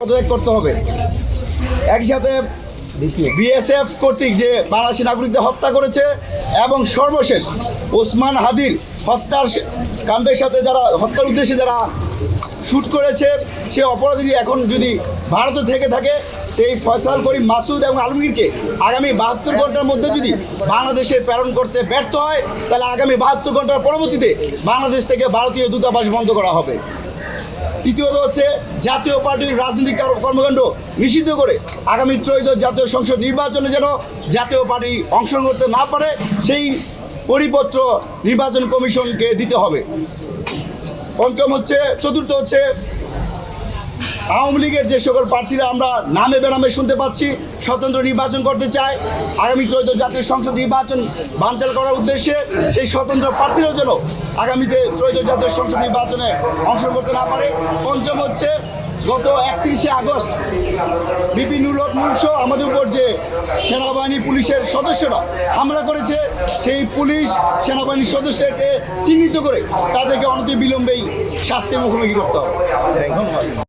পদত্যাগ করতে হবে। একই সাথে বিএসএফ কর্তৃক যে বাংলাদেশি নাগরিকদের হত্যা করেছে এবং সর্বশেষ ওসমান হাদির হত্যার কাণ্ডের সাথে যারা হত্যার উদ্দেশ্যে যারা শ্যুট করেছে সে অপরাধী এখন যদি ভারতে থেকে থাকে এই ফয়সাল করিম মাসুদ এবং আলমগীরকে আগামী 72 ঘন্টার মধ্যে যদি বাংলাদেশে প্রেরণ করতে ব্যর্থ হয় তাহলে আগামী 72 ঘন্টার পরবর্তীতে বাংলাদেশ থেকে ভারতীয় দূতাবাস বন্ধ করা হবে। তৃতীয়ত হচ্ছে জাতীয় পার্টির রাজনৈতিক কর্মকাণ্ড নিষিদ্ধ করে আগামী ত্রয়োদশ জাতীয় সংসদ নির্বাচনে যেন জাতীয় পার্টি অংশগ্রহণ করতে না পারে সেই পরিপত্র নির্বাচন কমিশনকে দিতে হবে। চতুর্থ হচ্ছে আওয়ামী লীগের যে সকল প্রার্থীরা আমরা নামে বেনামে শুনতে পাচ্ছি স্বতন্ত্র নির্বাচন করতে চায় আগামী ত্রয়োদশ জাতীয় সংসদ নির্বাচন বানচাল করার উদ্দেশ্যে সেই স্বতন্ত্র প্রার্থীরাও যেন আগামীতে ত্রয়োদশ জাতীয় সংসদ নির্বাচনে অংশগ্রহণ করতে না পারে। পঞ্চম হচ্ছে গত 31শে আগস্ট বিপিনুর হক মুনসহ আমাদের উপর যে সেনাবাহিনী পুলিশের সদস্যরা হামলা করেছে সেই পুলিশ সেনাবাহিনীর সদস্যকে চিহ্নিত করে তাদেরকে অনতিবিলম্বেই শাস্তির মুখোমুখি করতে হবে। ধন্যবাদ।